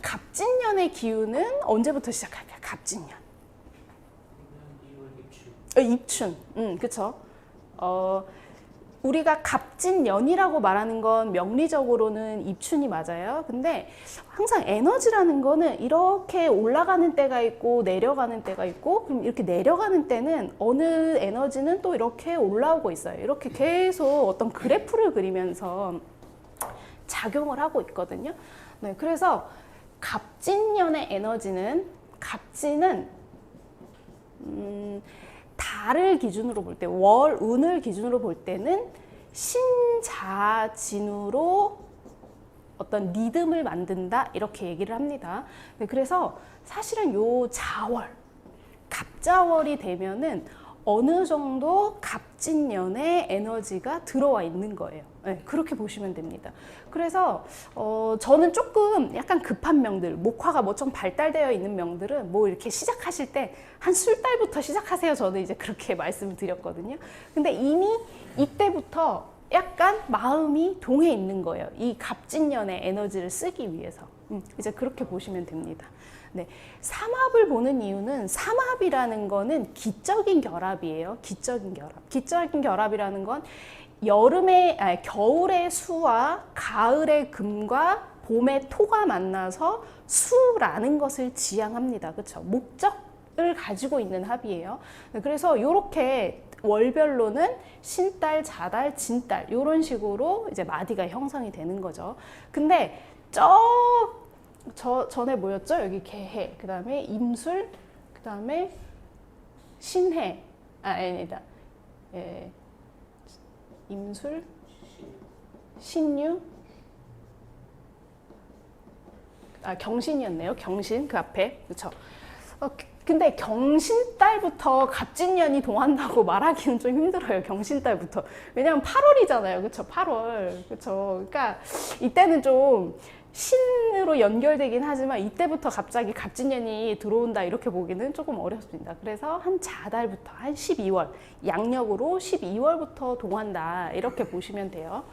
갑진년의 기운은 언제부터 시작할까요? 갑진년. 입춘. 그쵸. 우리가 갑진년이라고 말하는 건 명리적으로는 입춘이 맞아요. 근데 항상 에너지라는 거는 이렇게 올라가는 때가 있고 내려가는 때가 있고, 그럼 이렇게 내려가는 때는 어느 에너지는 또 이렇게 올라오고 있어요. 이렇게 계속 어떤 그래프를 그리면서 작용을 하고 있거든요. 네, 그래서 갑진년의 에너지는, 갑진은 달을 기준으로 볼 때, 월, 운을 기준으로 볼 때는 신자진으로 어떤 리듬을 만든다, 이렇게 얘기를 합니다. 네, 그래서 사실은 요 자월, 갑자월이 되면은 어느 정도 갑진년의 에너지가 들어와 있는 거예요. 네, 그렇게 보시면 됩니다. 그래서 저는 조금 약간 급한 명들, 목화가 뭐 좀 발달되어 있는 명들은 뭐 이렇게 시작하실 때 한 술달부터 시작하세요. 저는 이제 그렇게 말씀을 드렸거든요. 근데 이미 이때부터 약간 마음이 동해 있는 거예요. 이 갑진년의 에너지를 쓰기 위해서. 이제 그렇게 보시면 됩니다. 네, 삼합을 보는 이유는, 삼합이라는 거는 기적인 결합이에요. 기적인 결합. 기적인 결합이라는 건 겨울의 수와 가을의 금과 봄의 토가 만나서 수라는 것을 지향합니다. 그렇죠? 목적을 가지고 있는 합이에요. 그래서 이렇게 월별로는 신달, 자달, 진달 이런 식으로 이제 마디가 형성이 되는 거죠. 근데 전에 뭐였죠? 여기 개해, 그 다음에 임술, 그 다음에 신해, 아니다. 예. 임술, 신유, 경신이었네요. 경신, 그 앞에. 그쵸. 근데 경신달부터 갑진년이 동한다고 말하기는 좀 힘들어요. 경신달부터. 왜냐면 8월이잖아요. 그쵸. 8월. 그쵸. 그러니까 이때는 좀 신으로 연결되긴 하지만 이때부터 갑자기 갑진년이 들어온다 이렇게 보기는 조금 어렵습니다. 그래서 한 자달부터, 한 12월, 양력으로 12월부터 동한다 이렇게 보시면 돼요.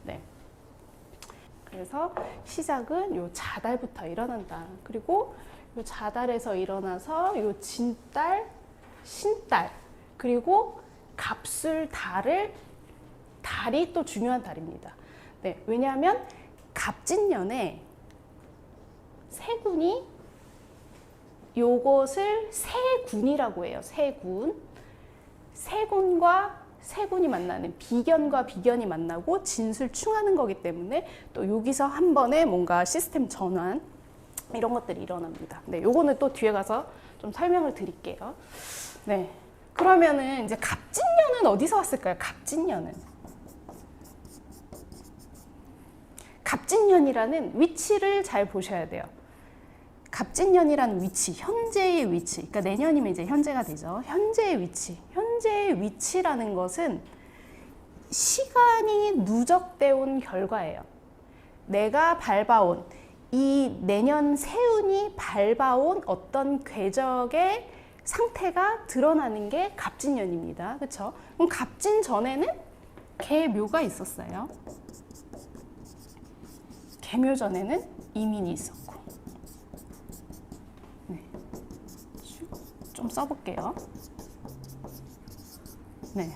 네. 그래서 시작은 요 자달부터 일어난다. 그리고 요 자달에서 일어나서 요 진달, 신달, 그리고 갑술 달이 또 중요한 달입니다. 네. 왜냐하면 갑진년에 세군이, 요것을 세군이라고 해요. 세군. 세군과 세군이 만나는, 비견과 비견이 만나고 진술충하는 거기 때문에 또 여기서 한 번에 뭔가 시스템 전환 이런 것들이 일어납니다. 네, 요거는 또 뒤에 가서 좀 설명을 드릴게요. 네, 그러면은 이제 갑진년은 어디서 왔을까요? 갑진년은 갑진년이라는 위치를 잘 보셔야 돼요. 갑진년이라는 위치, 현재의 위치, 그러니까 내년이면 이제 현재가 되죠. 현재의 위치, 현재의 위치라는 것은 시간이 누적되어 온 결과예요. 내가 밟아온, 이 내년 세운이 밟아온 어떤 궤적의 상태가 드러나는 게 갑진년입니다. 그렇죠? 그럼 갑진 전에는 개묘가 있었어요. 개묘 전에는 이민이 있었고. 네. 좀 써볼게요. 네.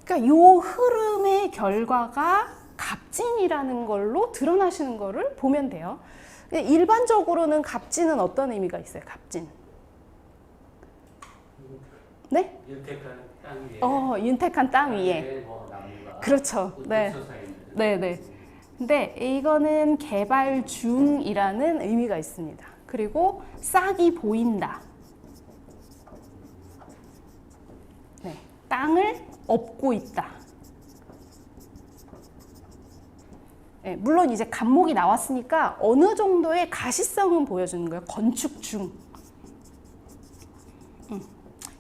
그러니까 요 흐름의 결과가 갑진이라는 걸로 드러나시는 거를 보면 돼요. 일반적으로는 갑진은 어떤 의미가 있어요? 갑진. 네? 윤택한 땅 위에. 윤택한 땅 위에. 뭐 나무가. 그렇죠. 네. 네. 근데 이거는 개발 중이라는 의미가 있습니다. 그리고 싹이 보인다. 네. 땅을 업고 있다. 네, 물론 이제 갑목이 나왔으니까 어느 정도의 가시성은 보여주는 거예요. 건축 중.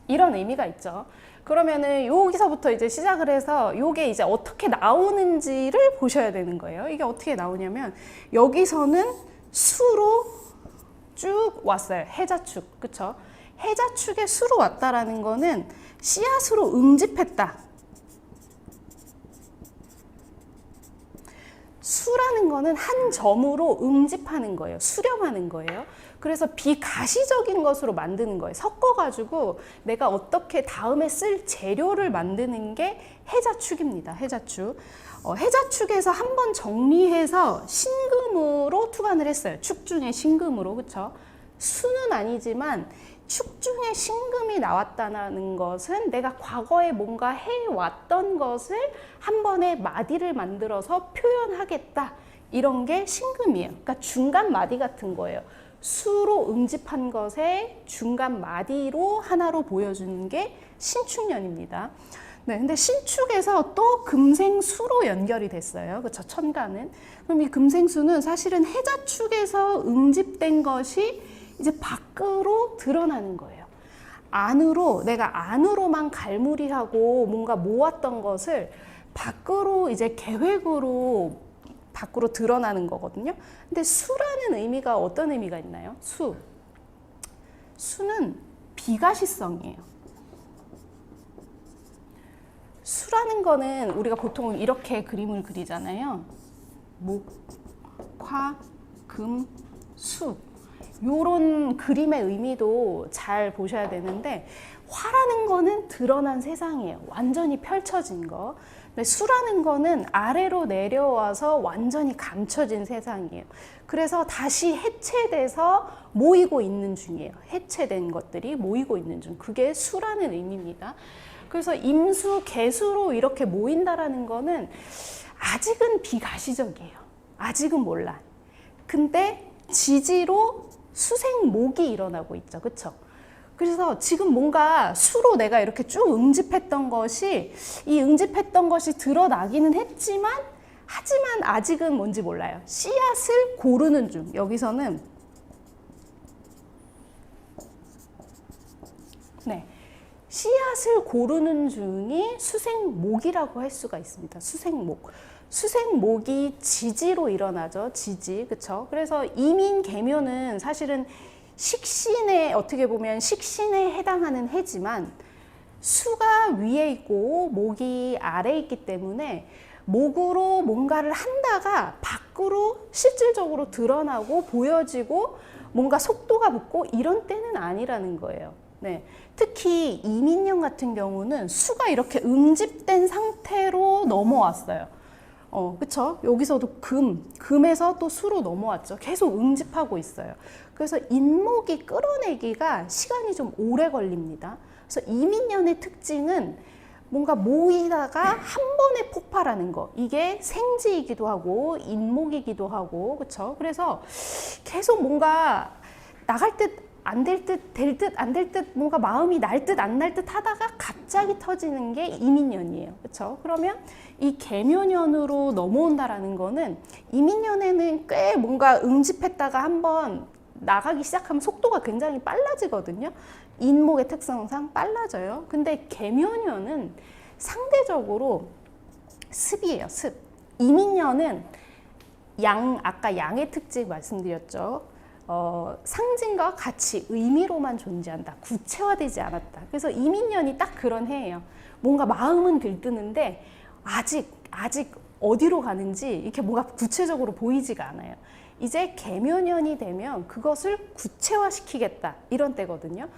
이런 의미가 있죠. 그러면은 여기서부터 이제 시작을 해서 요게 이제 어떻게 나오는지를 보셔야 되는 거예요. 이게 어떻게 나오냐면 여기서는 수로 쭉 왔어요. 해자축. 그쵸? 해자축에 수로 왔다라는 거는 씨앗으로 응집했다. 수라는 거는 한 점으로 응집하는 거예요. 수렴하는 거예요. 그래서 비가시적인 것으로 만드는 거예요. 섞어가지고 내가 어떻게 다음에 쓸 재료를 만드는 게 해자축입니다. 해자축. 해자축에서 한번 정리해서 신금으로 투관을 했어요. 축 중에 신금으로. 그쵸? 수는 아니지만 축 중에 신금이 나왔다는 것은 내가 과거에 뭔가 해왔던 것을 한 번에 마디를 만들어서 표현하겠다. 이런 게 신금이에요. 그러니까 중간 마디 같은 거예요. 수로 응집한 것에 중간 마디로 하나로 보여주는 게 신축년입니다. 네, 근데 신축에서 또 금생수로 연결이 됐어요. 그쵸, 천간은. 그럼 이 금생수는 사실은 해자축에서 응집된 것이 이제 밖으로 드러나는 거예요. 안으로, 내가 안으로만 갈무리하고 뭔가 모았던 것을 밖으로 이제 계획으로 밖으로 드러나는 거거든요. 근데 수라는 의미가 어떤 의미가 있나요? 수는 비가시성이에요. 수라는 거는 우리가 보통 이렇게 그림을 그리잖아요. 목, 화, 금, 수. 요런 그림의 의미도 잘 보셔야 되는데, 화라는 거는 드러난 세상이에요. 완전히 펼쳐진 거. 근데 수라는 거는 아래로 내려와서 완전히 감춰진 세상이에요. 그래서 다시 해체돼서 모이고 있는 중이에요. 해체된 것들이 모이고 있는 중. 그게 수라는 의미입니다. 그래서 임수, 개수로 이렇게 모인다라는 거는 아직은 비가시적이에요. 아직은 몰라. 근데 지지로 수생목이 일어나고 있죠. 그쵸? 그래서 지금 뭔가 수로 내가 이렇게 쭉 응집했던 것이, 이 응집했던 것이 드러나기는 했지만, 하지만 아직은 뭔지 몰라요. 씨앗을 고르는 중. 여기서는 네, 씨앗을 고르는 중이 수생목이라고 할 수가 있습니다. 수생목. 수생목이 지지로 일어나죠. 지지. 그쵸? 그래서 이민 계묘는 사실은 식신에, 어떻게 보면 식신에 해당하는 해지만 수가 위에 있고 목이 아래에 있기 때문에 목으로 뭔가를 한다가 밖으로 실질적으로 드러나고 보여지고 뭔가 속도가 붙고 이런 때는 아니라는 거예요. 네. 특히 이민년 같은 경우는 수가 이렇게 응집된 상태로 넘어왔어요. 그쵸? 여기서도 금에서 또 수로 넘어왔죠. 계속 응집하고 있어요. 그래서 인목이 끌어내기가 시간이 좀 오래 걸립니다. 그래서 이민년의 특징은 뭔가 모이다가 한 번에 폭발하는 거. 이게 생지이기도 하고 인목이기도 하고, 그쵸? 그래서 계속 뭔가 나갈 듯 안 될 듯, 될 듯, 안 될 듯, 뭔가 마음이 날 듯, 안 날 듯 하다가 갑자기 터지는 게 이민년이에요. 그쵸? 그러면 이 계묘년으로 넘어온다라는 거는 이민년에는 꽤 뭔가 응집했다가 한번 나가기 시작하면 속도가 굉장히 빨라지거든요. 인목의 특성상 빨라져요. 근데 계묘년은 상대적으로 습이에요. 습. 이민년은 아까 양의 특징 말씀드렸죠. 상징과 같이 의미로만 존재한다. 구체화되지 않았다. 그래서 이민년이 딱 그런 해예요. 뭔가 마음은 들뜨는데 아직 어디로 가는지 이렇게 뭔가 구체적으로 보이지가 않아요. 이제 계묘년이 되면 그것을 구체화시키겠다. 이런 때거든요.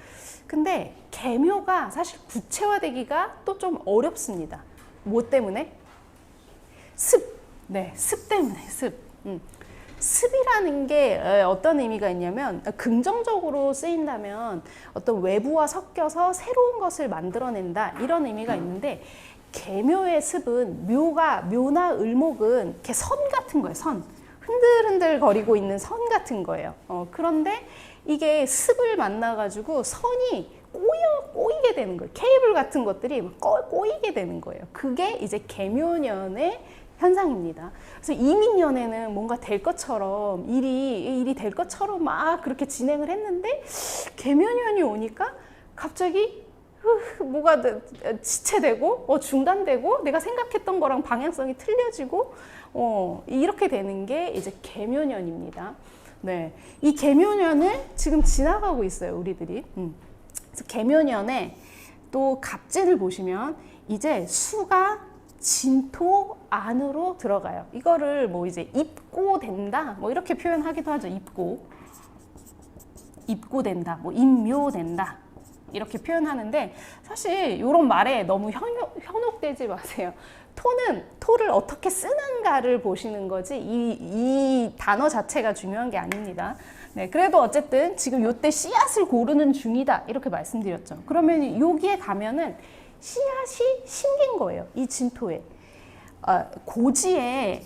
근데 계묘가 사실 구체화되기가 또 좀 어렵습니다. 뭐 때문에? 습. 네, 습 때문에 습. 습이라는 게 어떤 의미가 있냐면, 긍정적으로 쓰인다면 어떤 외부와 섞여서 새로운 것을 만들어낸다, 이런 의미가 있는데, 계묘의 습은 묘나 을목은 이렇게 선 같은 거예요. 선. 흔들흔들 거리고 있는 선 같은 거예요. 그런데 이게 습을 만나가지고 선이 꼬이게 되는 거예요. 케이블 같은 것들이 꼬이게 되는 거예요. 그게 이제 계묘년의 현상입니다. 그래서 이민년에는 뭔가 될 것처럼 일이 될 것처럼 막 그렇게 진행을 했는데, 계묘년이 오니까 갑자기 뭐가 지체되고 중단되고 내가 생각했던 거랑 방향성이 틀려지고 이렇게 되는 게 이제 계묘년입니다. 네, 이 계묘년을 지금 지나가고 있어요, 우리들이. 그래서 계묘년에 또 갑진을 보시면 이제 수가 진토 안으로 들어가요. 이거를 뭐 이제 입고된다, 뭐 이렇게 표현하기도 하죠. 입고된다, 뭐 임묘된다 이렇게 표현하는데 사실 이런 말에 너무 현혹되지 마세요. 토를 어떻게 쓰는가를 보시는 거지 이 단어 자체가 중요한 게 아닙니다. 네, 그래도 어쨌든 지금 요때 씨앗을 고르는 중이다 이렇게 말씀드렸죠. 그러면 여기에 가면은 씨앗이 심긴 거예요. 이 진토에. 고지에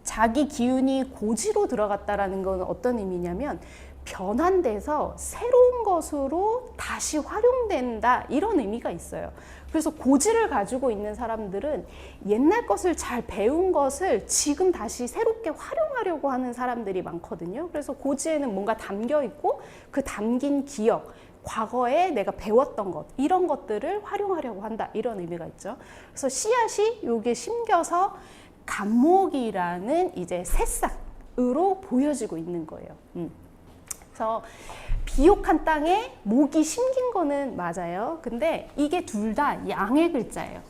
자기 기운이 고지로 들어갔다라는 건 어떤 의미냐면 변환돼서 새로운 것으로 다시 활용된다 이런 의미가 있어요. 그래서 고지를 가지고 있는 사람들은 옛날 것을 잘 배운 것을 지금 다시 새롭게 활용하려고 하는 사람들이 많거든요. 그래서 고지에는 뭔가 담겨 있고 그 담긴 기억, 과거에 내가 배웠던 것 이런 것들을 활용하려고 한다 이런 의미가 있죠. 그래서 씨앗이 여기에 심겨서 간목이라는 이제 새싹으로 보여지고 있는 거예요. 그래서 비옥한 땅에 목이 심긴 거는 맞아요. 근데 이게 둘 다 양의 글자예요.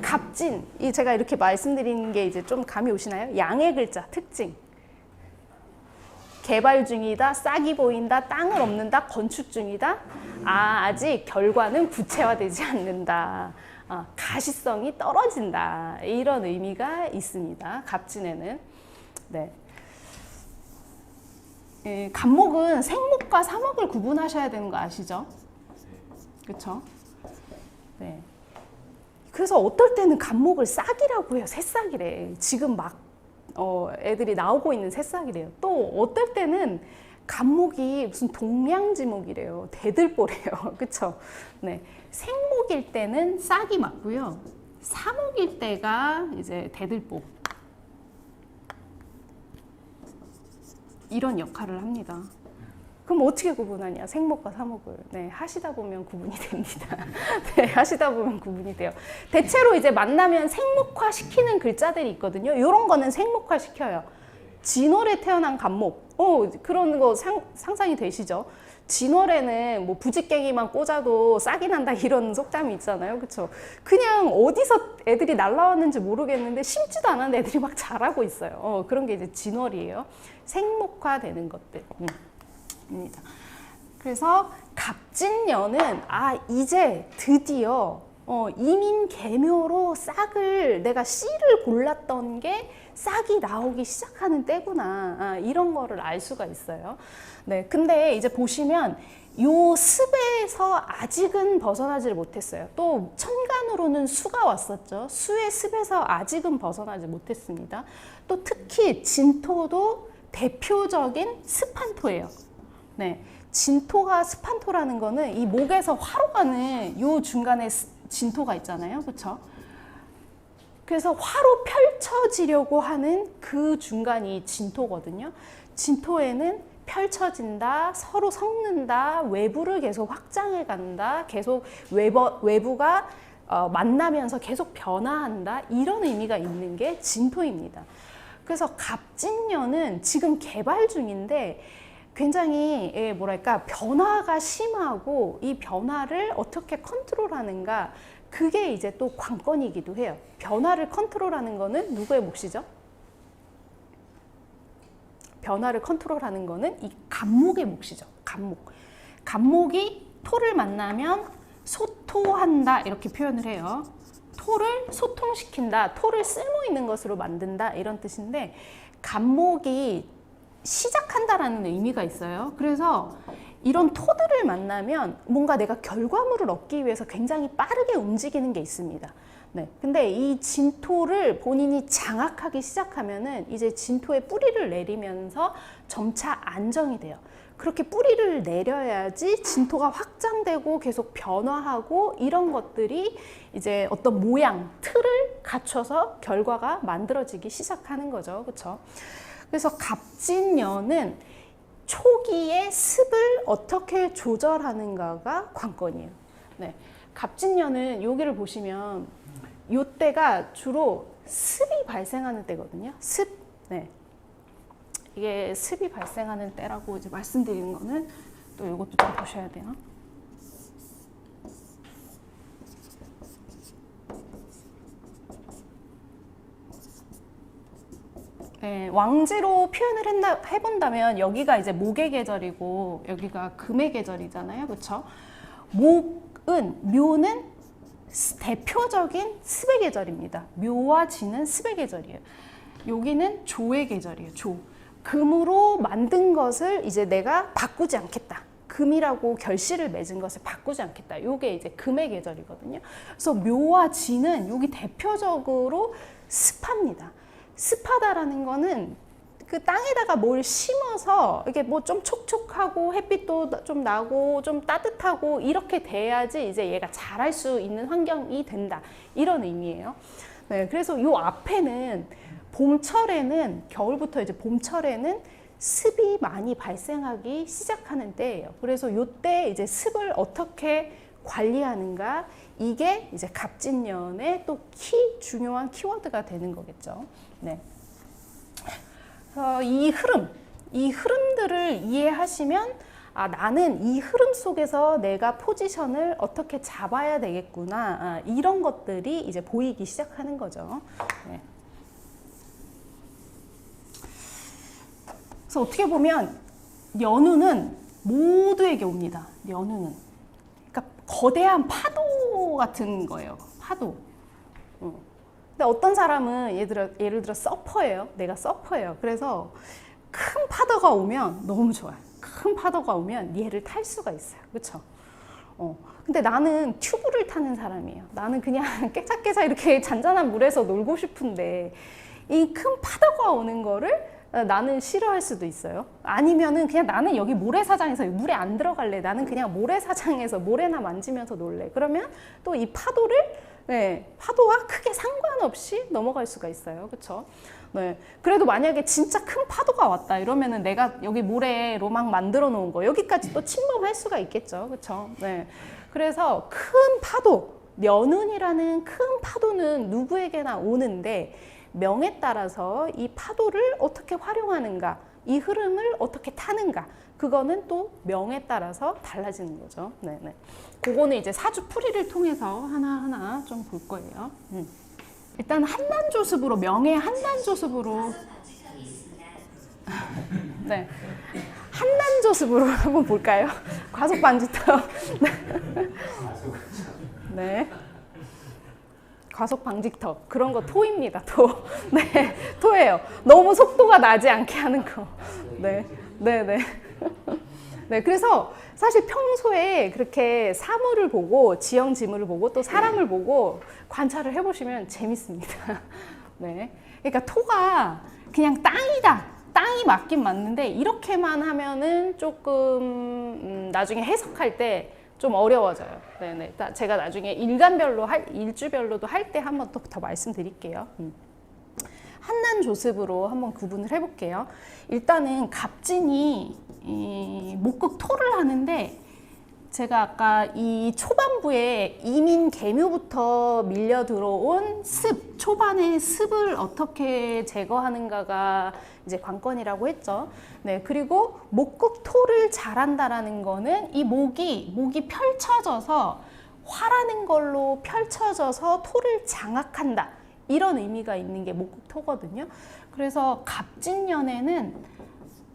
갑진, 제가 이렇게 말씀드리는 게 이제 좀 감이 오시나요? 양의 글자 특징. 개발 중이다, 싹이 보인다, 땅을 엎는다, 건축 중이다. 아직 결과는 구체화되지 않는다. 가시성이 떨어진다. 이런 의미가 있습니다. 갑진에는. 네. 간목은 생목과 사목을 구분하셔야 되는 거 아시죠? 그렇죠? 네. 그래서 어떨 때는 간목을 싹이라고 해요. 새싹이래. 지금 막 애들이 나오고 있는 새싹이래요. 또 어떨 때는 간목이 무슨 동양지목이래요. 대들보래요. 그렇죠? 네. 생목일 때는 싹이 맞고요. 사목일 때가 이제 대들보. 이런 역할을 합니다. 그럼 어떻게 구분하냐? 생목과 사목을. 네, 하시다 보면 구분이 됩니다. 네, 하시다 보면 구분이 돼요. 대체로 이제 만나면 생목화 시키는 글자들이 있거든요. 이런 거는 생목화 시켜요. 진월에 태어난 간목. 그런 거 상상이 되시죠? 진월에는 뭐 부직갱이만 꽂아도 싹이 난다 이런 속담이 있잖아요. 그렇죠? 그냥 어디서 애들이 날라왔는지 모르겠는데 심지도 않았는데 애들이 막 자라고 있어요. 그런 게 이제 진월이에요. 생목화되는 것들. 입니다. 그래서 갑진년은 이제 드디어 이민개묘로 싹을 내가 씨를 골랐던 게 싹이 나오기 시작하는 때구나. 이런 거를 알 수가 있어요. 네, 근데 이제 보시면 요 습에서 아직은 벗어나지를 못했어요. 또 천간으로는 수가 왔었죠. 수의 습에서 아직은 벗어나지 못했습니다. 또 특히 진토도 대표적인 습한 토예요. 네, 진토가 습한 토라는 거는 이 목에서 화로 가는 요 중간에 진토가 있잖아요. 그렇죠? 그래서 화로 펼쳐지려고 하는 그 중간이 진토거든요. 진토에는 펼쳐진다, 서로 섞는다, 외부를 계속 확장해 간다, 계속 외부가 만나면서 계속 변화한다, 이런 의미가 있는 게 진토입니다. 그래서 갑진년은 지금 개발 중인데 굉장히 뭐랄까 변화가 심하고 이 변화를 어떻게 컨트롤하는가, 그게 이제 또 관건이기도 해요. 변화를 컨트롤하는 거는 누구의 몫이죠? 변화를 컨트롤하는 거는 이 간목의 몫이죠. 간목이 토를 만나면 소토한다 이렇게 표현을 해요. 토를 소통시킨다, 토를 쓸모 있는 것으로 만든다 이런 뜻인데, 간목이 시작한다라는 의미가 있어요. 그래서 이런 토들을 만나면 뭔가 내가 결과물을 얻기 위해서 굉장히 빠르게 움직이는 게 있습니다. 네. 근데 이 진토를 본인이 장악하기 시작하면은 이제 진토에 뿌리를 내리면서 점차 안정이 돼요. 그렇게 뿌리를 내려야지 진토가 확장되고 계속 변화하고 이런 것들이 이제 어떤 모양, 틀을 갖춰서 결과가 만들어지기 시작하는 거죠. 그렇죠? 그래서 갑진년은 초기의 습을 어떻게 조절하는가가 관건이에요. 네. 갑진년은 여기를 보시면 이때가 주로 습이 발생하는 때거든요. 습. 네. 이게 습이 발생하는 때라고 이제 말씀드리는 거는 또 이것도 좀 보셔야 돼요. 네, 왕지로 표현을 해본다면 여기가 이제 목의 계절이고 여기가 금의 계절이잖아요. 그렇죠? 묘는 대표적인 습의 계절입니다. 묘와 지는 습의 계절이에요. 여기는 조의 계절이에요. 조. 금으로 만든 것을 이제 내가 바꾸지 않겠다. 금이라고 결실을 맺은 것을 바꾸지 않겠다. 요게 이제 금의 계절이거든요. 그래서 묘와 지는 여기 대표적으로 습합니다. 습하다라는 거는 그 땅에다가 뭘 심어서 이게 뭐 좀 촉촉하고 햇빛도 좀 나고 좀 따뜻하고 이렇게 돼야지 이제 얘가 자랄 수 있는 환경이 된다. 이런 의미예요. 네, 그래서 요 앞에는 봄철에는 겨울부터 이제 봄철에는 습이 많이 발생하기 시작하는 때예요. 그래서 요때 이제 습을 어떻게 관리하는가 이게 이제 갑진년의 또 중요한 키워드가 되는 거겠죠. 네. 이 흐름들을 이해하시면 나는 이 흐름 속에서 내가 포지션을 어떻게 잡아야 되겠구나 이런 것들이 이제 보이기 시작하는 거죠. 네. 그래서 어떻게 보면 연우는 모두에게 옵니다. 연우는. 그러니까 거대한 파도 같은 거예요. 파도. 근데 어떤 사람은 예를 들어 서퍼예요. 내가 서퍼예요. 그래서 큰 파도가 오면 너무 좋아요. 큰 파도가 오면 얘를 탈 수가 있어요. 그렇죠? 근데 나는 튜브를 타는 사람이에요. 나는 그냥 깨작깨작 이렇게 잔잔한 물에서 놀고 싶은데 이 큰 파도가 오는 거를 나는 싫어할 수도 있어요. 아니면은 그냥 나는 여기 모래사장에서 물에 안 들어갈래. 나는 그냥 모래사장에서 모래나 만지면서 놀래. 그러면 또 이 파도를 파도와 크게 상관없이 넘어갈 수가 있어요. 그렇죠? 네. 그래도 만약에 진짜 큰 파도가 왔다 이러면은 내가 여기 모래로 막 만들어 놓은 거 여기까지 또 침범할 수가 있겠죠. 그렇죠? 네. 그래서 큰 파도, 연운이라는 큰 파도는 누구에게나 오는데 명에 따라서 이 파도를 어떻게 활용하는가, 이 흐름을 어떻게 타는가, 그거는 또 명에 따라서 달라지는 거죠. 네네. 그거는 이제 사주풀이를 통해서 하나하나 좀 볼 거예요. 일단 한단조습으로, 명의 한단조습으로, 네. 한단조습으로 한번 볼까요? 과속방지턱. 네. 과속방지턱 그런 거 토입니다. 토. 네, 토예요. 너무 속도가 나지 않게 하는 거. 네, 네, 네. 네, 그래서 사실 평소에 그렇게 사물을 보고 지형 지물을 보고 또 사람을 보고 관찰을 해보시면 재밌습니다. 네, 그러니까 토가 그냥 땅이다. 땅이 맞긴 맞는데 이렇게만 하면은 조금 나중에 해석할 때 좀 어려워져요. 네네. 제가 나중에 일주별로도 할 때 한 번 더 말씀드릴게요. 한난조습으로 한번 구분을 해볼게요. 일단은 갑진이 목극토를 하는데 제가 아까 이 초반부에 이민계묘부터 밀려 들어온 습, 초반의 습을 어떻게 제거하는가가 이제 관건이라고 했죠. 네, 그리고 목극토를 잘한다라는 거는 이 목이 펼쳐져서 화라는 걸로 펼쳐져서 토를 장악한다. 이런 의미가 있는 게 목극토거든요. 그래서 갑진년에는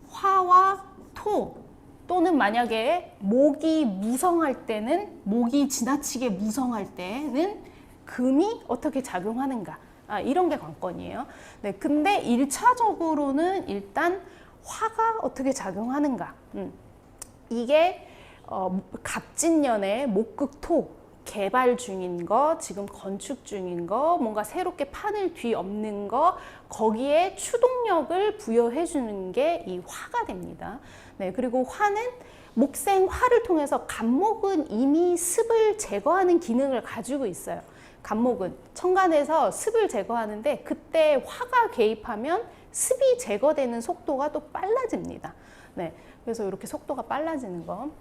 화와 토 또는 만약에 목이 무성할 때는 목이 지나치게 무성할 때는 금이 어떻게 작용하는가 이런 게 관건이에요. 네, 근데 1차적으로는 일단 화가 어떻게 작용하는가 이게 갑진년에 목극토 개발 중인 거, 지금 건축 중인 거, 뭔가 새롭게 판을 뒤엎는 거, 거기에 추동력을 부여해 주는 게 이 화가 됩니다. 네, 그리고 화는 목생 화를 통해서 갑목은 이미 습을 제거하는 기능을 가지고 있어요. 갑목은 천간에서 습을 제거하는데 그때 화가 개입하면 습이 제거되는 속도가 또 빨라집니다. 네, 그래서 이렇게 속도가 빨라지는 거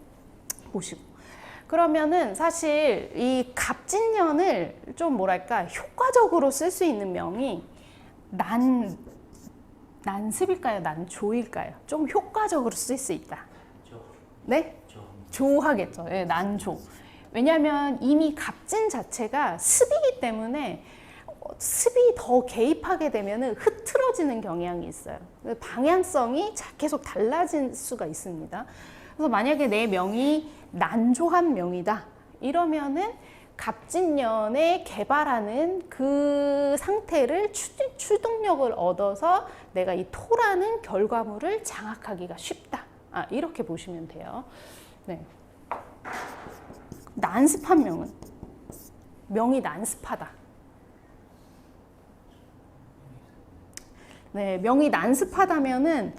보시고. 그러면은 사실 이 갑진년을 좀 뭐랄까 효과적으로 쓸 수 있는 명이 난습일까요? 난조일까요? 좀 효과적으로 쓸 수 있다. 네? 조하겠죠. 네, 난조. 왜냐하면 이미 갑진 자체가 습이기 때문에 습이 더 개입하게 되면은 흐트러지는 경향이 있어요. 방향성이 계속 달라질 수가 있습니다. 그래서 만약에 내 명이 난조한 명이다 이러면은 갑진년에 개발하는 그 상태를 추동력을 얻어서 내가 이 토라는 결과물을 장악하기가 쉽다. 이렇게 보시면 돼요. 네. 난습한 명은 명이 난습하다. 네, 명이 난습하다면은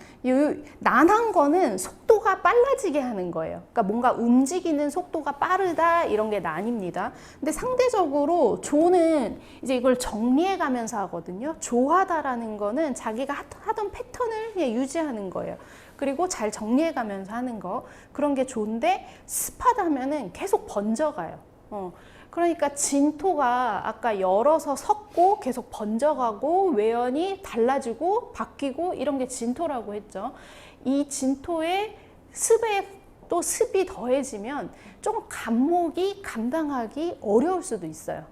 난한 거는 속도가 빨라지게 하는 거예요. 그러니까 뭔가 움직이는 속도가 빠르다 이런 게 난입니다. 근데 상대적으로 조는 이제 이걸 정리해 가면서 하거든요. 조하다라는 거는 자기가 하던 패턴을 그냥 유지하는 거예요. 그리고 잘 정리해 가면서 하는 거 그런 게 좋은데 습하다면은 계속 번져가요. 그러니까 진토가 아까 열어서 섞고 계속 번져가고 외연이 달라지고 바뀌고 이런 게 진토라고 했죠. 이 진토에 습에 또 습이 더해지면 좀 감목이 감당하기 어려울 수도 있어요.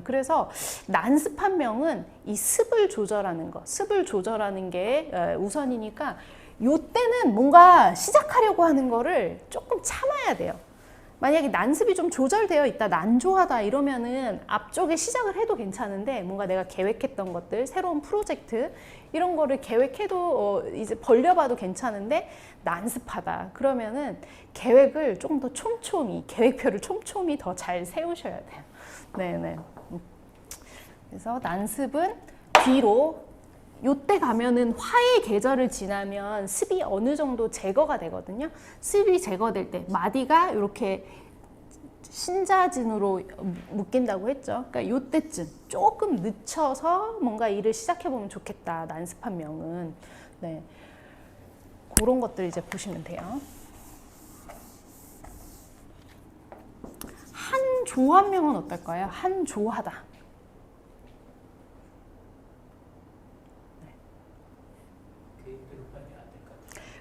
그래서 난습한 명은 이 습을 조절하는 거, 습을 조절하는 게 우선이니까 요때는 뭔가 시작하려고 하는 거를 조금 참아야 돼요. 만약에 난습이 좀 조절되어 있다, 난조하다 이러면은 앞쪽에 시작을 해도 괜찮은데 뭔가 내가 계획했던 것들, 새로운 프로젝트 이런 거를 계획해도 이제 벌려봐도 괜찮은데 난습하다 그러면은 계획을 조금 더 촘촘히, 계획표를 촘촘히 더 잘 세우셔야 돼요. 네네. 그래서 난습은 뒤로 요때 가면은 화의 계절을 지나면 습이 어느 정도 제거가 되거든요. 습이 제거될 때 마디가 이렇게 신자진으로 묶인다고 했죠. 그러니까 요때쯤 조금 늦춰서 뭔가 일을 시작해 보면 좋겠다. 난습한 명은. 네. 그런 것들 이제 보시면 돼요. 한조한 명은 어떨까요? 한조하다.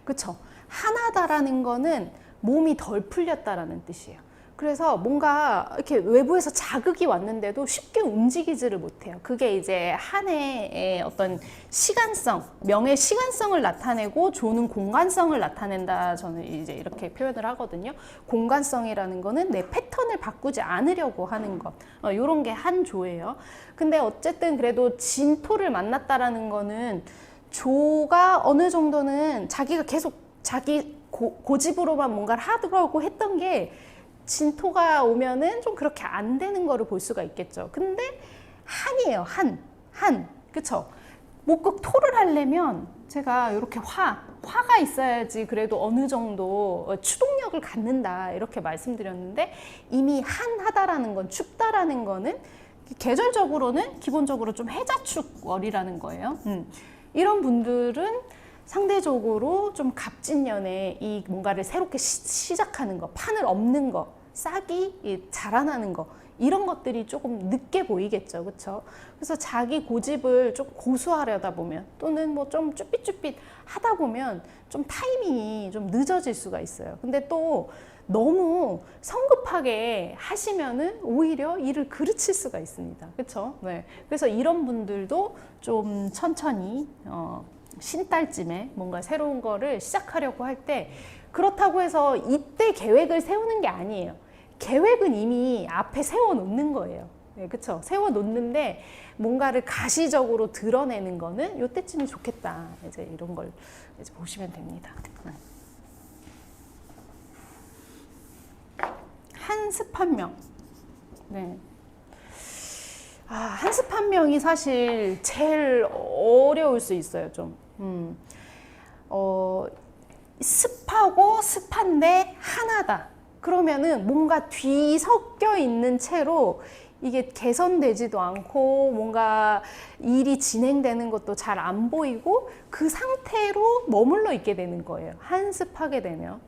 그쵸. 하나다라는 거는 몸이 덜 풀렸다라는 뜻이에요. 그래서 뭔가 이렇게 외부에서 자극이 왔는데도 쉽게 움직이지를 못해요. 그게 이제 한 해의 어떤 시간성, 명의 시간성을 나타내고 조는 공간성을 나타낸다. 저는 이제 이렇게 표현을 하거든요. 공간성이라는 거는 내 패턴을 바꾸지 않으려고 하는 것. 이런 게 한 조예요. 근데 어쨌든 그래도 진토를 만났다라는 거는 조가 어느 정도는 자기가 계속 자기 고집으로만 뭔가를 하려고 했던 게 진토가 오면은 좀 그렇게 안 되는 거를 볼 수가 있겠죠. 근데 한이에요. 한. 그쵸? 뭐 꼭 토를 하려면 제가 이렇게 화가 있어야지 그래도 어느 정도 추동력을 갖는다 이렇게 말씀드렸는데 이미 한하다라는 건 춥다라는 거는 계절적으로는 기본적으로 좀 해자축월이라는 거예요. 이런 분들은 상대적으로 좀 갑진년에 이 뭔가를 새롭게 시작하는 거, 판을 엎는 거, 싹이 자라나는 거 이런 것들이 조금 늦게 보이겠죠, 그렇죠? 그래서 자기 고집을 좀 고수하려다 보면 또는 뭐 좀 쭈삣쭈삣 하다 보면 좀 타이밍이 좀 늦어질 수가 있어요. 근데 또 너무 성급하게 하시면은 오히려 일을 그르칠 수가 있습니다, 그렇죠? 네. 그래서 이런 분들도 좀 천천히 신달쯤에 뭔가 새로운 거를 시작하려고 할 때 그렇다고 해서 이때 계획을 세우는 게 아니에요. 계획은 이미 앞에 세워놓는 거예요. 네, 그렇죠? 세워놓는데 뭔가를 가시적으로 드러내는 거는 이때쯤이 좋겠다. 이제 이런 걸 이제 보시면 됩니다. 한습한 명. 네. 한습한 명이 사실 제일 어려울 수 있어요, 좀. 습하고 습한데 하나다. 그러면은 뭔가 뒤섞여 있는 채로 이게 개선되지도 않고 뭔가 일이 진행되는 것도 잘 안 보이고 그 상태로 머물러 있게 되는 거예요. 한습하게 되면.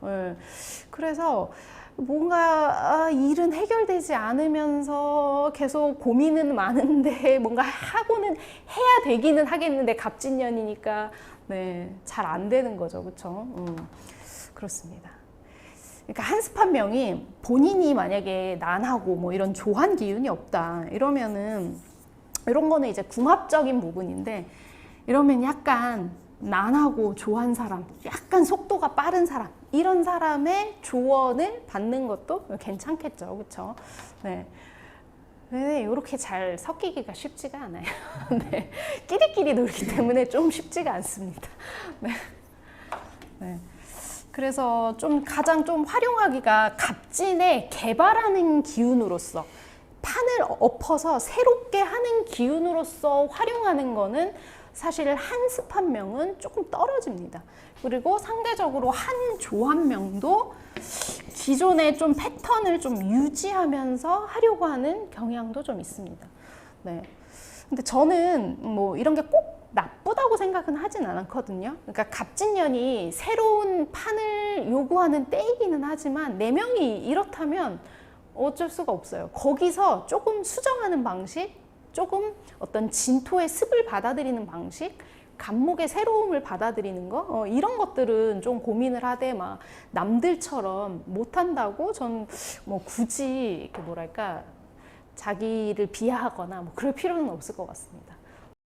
그래서 뭔가 일은 해결되지 않으면서 계속 고민은 많은데 뭔가 하고는 해야 되기는 하겠는데 갑진년이니까 네, 잘 안 되는 거죠. 그렇죠? 그렇습니다. 그러니까 한습한 명이 본인이 만약에 난하고 뭐 이런 조한 기운이 없다 이러면은 이런 거는 이제 궁합적인 부분인데, 이러면 약간 난하고 조한 사람, 약간 속도가 빠른 사람, 이런 사람의 조언을 받는 것도 괜찮겠죠. 그렇죠? 네. 네, 이렇게 잘 섞이기가 쉽지가 않아요. 네. 끼리끼리 놀기 때문에 좀 쉽지가 않습니다. 네. 네. 그래서 좀 가장 좀 활용하기가, 갑진에 개발하는 기운으로서, 판을 엎어서 새롭게 하는 기운으로서 활용하는 거는 사실 한 습 한 명은 조금 떨어집니다. 그리고 상대적으로 한 조 한 명도 기존의 좀 패턴을 좀 유지하면서 하려고 하는 경향도 좀 있습니다. 네. 근데 저는 뭐 이런 게 꼭 나쁘다고 생각은 하진 않거든요. 그러니까 갑진년이 새로운 판을 요구하는 때이기는 하지만, 네 명이 이렇다면 어쩔 수가 없어요. 거기서 조금 수정하는 방식, 조금 어떤 진토의 습을 받아들이는 방식, 간목의 새로움을 받아들이는 거, 이런 것들은 좀 고민을 하되, 막 남들처럼 못한다고 전 뭐 굳이 이렇게 뭐랄까 자기를 비하하거나 뭐 그럴 필요는 없을 것 같습니다.